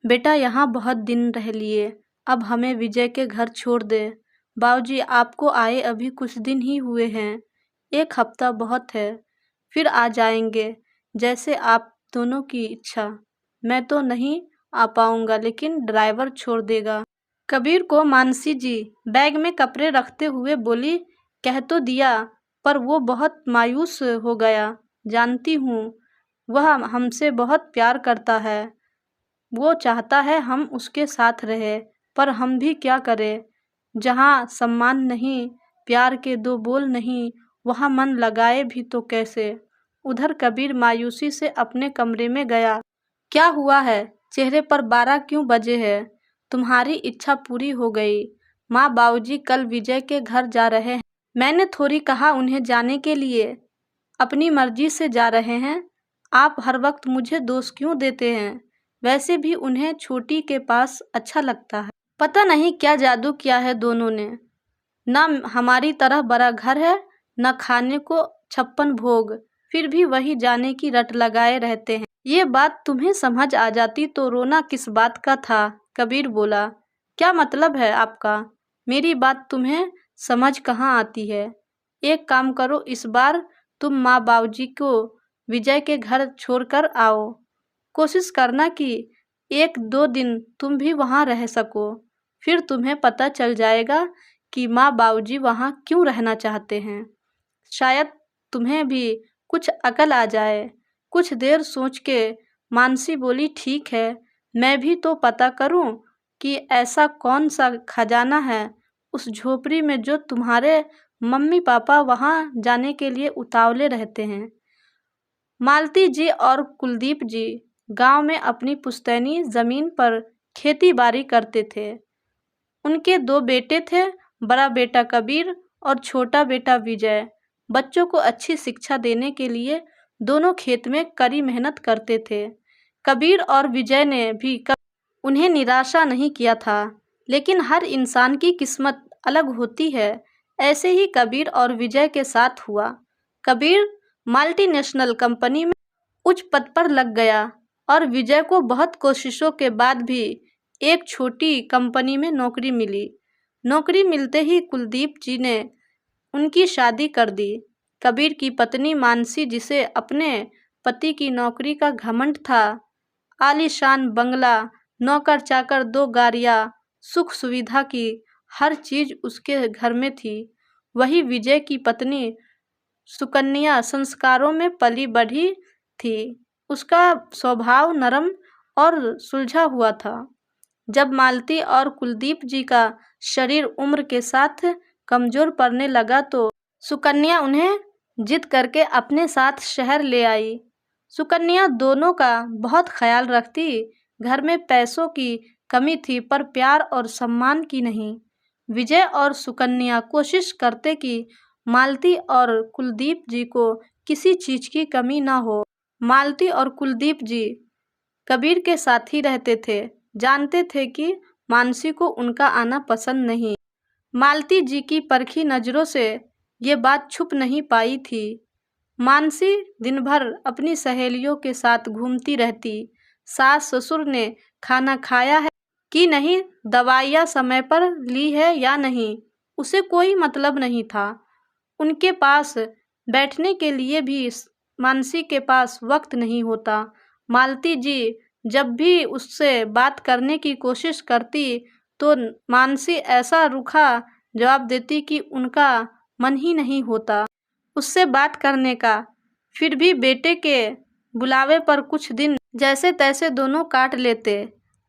बेटा यहाँ बहुत दिन रह लिए, अब हमें विजय के घर छोड़ दे। बाबूजी आपको आए अभी कुछ दिन ही हुए हैं, 1 हफ्ता बहुत है, फिर आ जाएंगे, जैसे आप दोनों की इच्छा। मैं तो नहीं आ पाऊंगा, लेकिन ड्राइवर छोड़ देगा। कबीर को मानसी जी बैग में कपड़े रखते हुए बोली, कह तो दिया, पर वो बहुत मायूस हो गया। जानती हूँ, वह हमसे बहुत प्यार करता है, वो चाहता है हम उसके साथ रहे, पर हम भी क्या करें। जहाँ सम्मान नहीं, प्यार के 2 बोल नहीं, वहाँ मन लगाए भी तो कैसे। उधर कबीर मायूसी से अपने कमरे में गया। क्या हुआ है, चेहरे पर 12 क्यों बजे है? तुम्हारी इच्छा पूरी हो गई। माँ बाबूजी कल विजय के घर जा रहे हैं। मैंने थोड़ी कहा उन्हें जाने के लिए, अपनी मर्जी से जा रहे हैं। आप हर वक्त मुझे दोष क्यों देते हैं? वैसे भी उन्हें छोटी के पास अच्छा लगता है। पता नहीं क्या जादू किया है दोनों ने। न हमारी तरह बड़ा घर है, न खाने को 56 भोग, फिर भी वही जाने की रट लगाए रहते हैं। ये बात तुम्हें समझ आ जाती तो रोना किस बात का था? कबीर बोला। क्या मतलब है आपका? मेरी बात तुम्हें समझ कहाँ आती है? एक काम करो, इस बार तुम माँ बाबूजी को विजय के घर छोड़कर आओ। कोशिश करना कि 1-2 दिन तुम भी वहाँ रह सको, फिर तुम्हें पता चल जाएगा कि माँ बाबूजी वहाँ क्यों रहना चाहते हैं। शायद तुम्हें भी कुछ अकल आ जाए। कुछ देर सोच के मानसी बोली, ठीक है, मैं भी तो पता करूं कि ऐसा कौन सा खजाना है उस झोपड़ी में जो तुम्हारे मम्मी पापा वहाँ जाने के लिए उतावले रहते हैं। मालती जी और कुलदीप जी गांव में अपनी पुश्तैनी जमीन पर खेती बाड़ी करते थे। उनके 2 बेटे थे, बड़ा बेटा कबीर और छोटा बेटा विजय। बच्चों को अच्छी शिक्षा देने के लिए दोनों खेत में कड़ी मेहनत करते थे। कबीर और विजय ने भी उन्हें निराशा नहीं किया था, लेकिन हर इंसान की किस्मत अलग होती है। ऐसे ही कबीर और विजय के साथ हुआ। कबीर मल्टीनेशनल कंपनी में उच्च पद पर लग गया और विजय को बहुत कोशिशों के बाद भी एक छोटी कंपनी में नौकरी मिली। नौकरी मिलते ही कुलदीप जी ने उनकी शादी कर दी। कबीर की पत्नी मानसी, जिसे अपने पति की नौकरी का घमंड था, आलीशान बंगला, नौकर चाकर, 2 गाड़ियाँ, सुख सुविधा की हर चीज़ उसके घर में थी। वही विजय की पत्नी सुकन्या संस्कारों में पली बढ़ी थी। उसका स्वभाव नरम और सुलझा हुआ था। जब मालती और कुलदीप जी का शरीर उम्र के साथ कमजोर पड़ने लगा तो सुकन्या उन्हें जिद करके अपने साथ शहर ले आई। सुकन्या दोनों का बहुत ख्याल रखती। घर में पैसों की कमी थी, पर प्यार और सम्मान की नहीं। विजय और सुकन्या कोशिश करते कि मालती और कुलदीप जी को किसी चीज़ की कमी ना हो। मालती और कुलदीप जी कबीर के साथ ही रहते थे, जानते थे कि मानसी को उनका आना पसंद नहीं। मालती जी की परखी नज़रों से ये बात छुप नहीं पाई थी। मानसी दिन भर अपनी सहेलियों के साथ घूमती रहती। सास ससुर ने खाना खाया है कि नहीं, दवाइयाँ समय पर ली है या नहीं, उसे कोई मतलब नहीं था। उनके पास बैठने के लिए भी मानसी के पास वक्त नहीं होता। मालती जी जब भी उससे बात करने की कोशिश करती तो मानसी ऐसा रूखा जवाब देती कि उनका मन ही नहीं होता उससे बात करने का। फिर भी बेटे के बुलावे पर कुछ दिन जैसे तैसे दोनों काट लेते।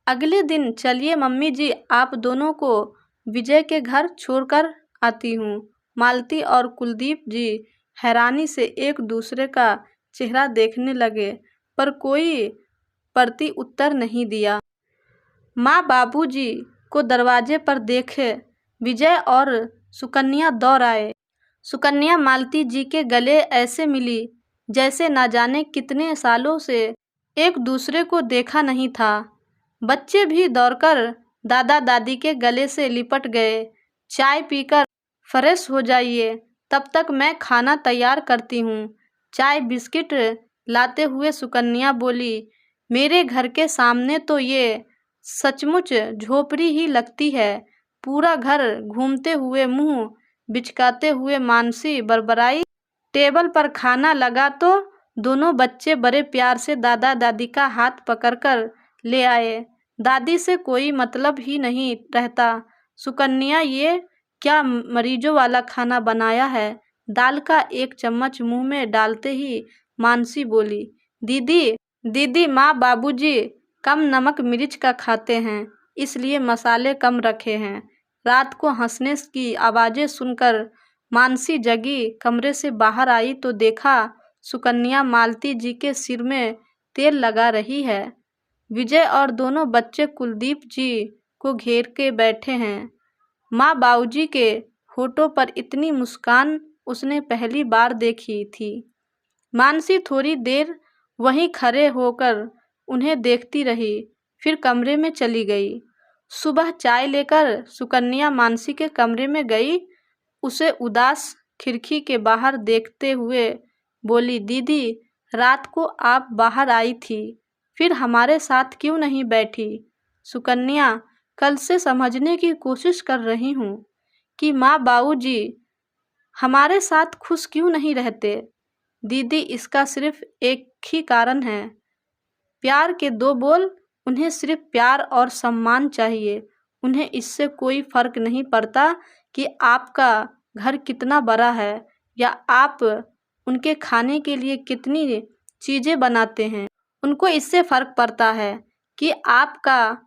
अगले दिन, चलिए मम्मी जी, आप दोनों को विजय के घर छोड़कर आती हूँ। मालती और कुलदीप जी हैरानी से एक दूसरे का चेहरा देखने लगे, पर कोई प्रति उत्तर नहीं दिया। माँ बाबूजी को दरवाजे पर देखे विजय और सुकन्या दौड़ आए। सुकन्या मालती जी के गले ऐसे मिली जैसे ना जाने कितने सालों से एक दूसरे को देखा नहीं था। बच्चे भी दौड़कर दादा दादी के गले से लिपट गए। चाय पीकर फ्रेश हो जाइए, तब तक मैं खाना तैयार करती हूँ। चाय बिस्किट लाते हुए सुकन्या बोली, मेरे घर के सामने तो ये सचमुच झोपड़ी ही लगती है। पूरा घर घूमते हुए मुंह बिचकाते हुए मानसी बड़बड़ाई। टेबल पर खाना लगा तो दोनों बच्चे बड़े प्यार से दादा दादी का हाथ पकड़कर ले आए। दादी से कोई मतलब ही नहीं रहता। सुकन्या, ये क्या मरीजों वाला खाना बनाया है? दाल का एक चम्मच मुंह में डालते ही मानसी बोली, दीदी दीदी, माँ बाबूजी कम नमक मिर्च का खाते हैं, इसलिए मसाले कम रखे हैं। रात को हंसने की आवाज़ें सुनकर मानसी जगी कमरे से बाहर आई तो देखा सुकन्या मालती जी के सिर में तेल लगा रही है। विजय और दोनों बच्चे कुलदीप जी को घेर के बैठे हैं। माँ बाबूजी के होठों पर इतनी मुस्कान उसने पहली बार देखी थी। मानसी थोड़ी देर वहीं खड़े होकर उन्हें देखती रही, फिर कमरे में चली गई। सुबह चाय लेकर सुकन्या मानसी के कमरे में गई। उसे उदास खिड़की के बाहर देखते हुए बोली, दीदी रात को आप बाहर आई थी, फिर हमारे साथ क्यों नहीं बैठी? सुकन्या, कल से समझने की कोशिश कर रही हूँ कि माँ बाबूजी हमारे साथ खुश क्यों नहीं रहते। दीदी, इसका सिर्फ एक ही कारण है, प्यार के दो बोल। उन्हें सिर्फ प्यार और सम्मान चाहिए। उन्हें इससे कोई फर्क नहीं पड़ता कि आपका घर कितना बड़ा है या आप उनके खाने के लिए कितनी चीज़ें बनाते हैं। उनको इससे फ़र्क पड़ता है कि आपका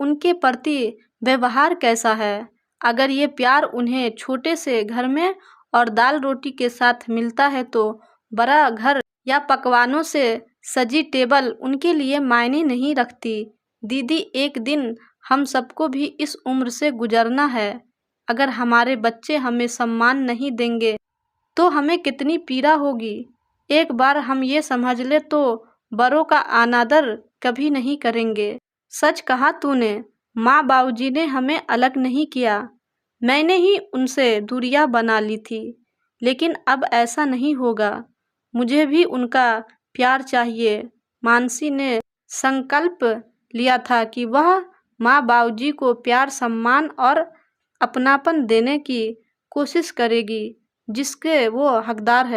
उनके प्रति व्यवहार कैसा है। अगर ये प्यार उन्हें छोटे से घर में और दाल रोटी के साथ मिलता है तो बड़ा घर या पकवानों से सजी टेबल उनके लिए मायने नहीं रखती। दीदी, एक दिन हम सबको भी इस उम्र से गुजरना है। अगर हमारे बच्चे हमें सम्मान नहीं देंगे तो हमें कितनी पीड़ा होगी। एक बार हम ये समझ ले तो बड़ों का अनादर कभी नहीं करेंगे। सच कहा तूने, माँ बाबूजी ने हमें अलग नहीं किया, मैंने ही उनसे दूरियां बना ली थी। लेकिन अब ऐसा नहीं होगा, मुझे भी उनका प्यार चाहिए। मानसी ने संकल्प लिया था कि वह माँ बाबूजी को प्यार, सम्मान और अपनापन देने की कोशिश करेगी जिसके वो हकदार है।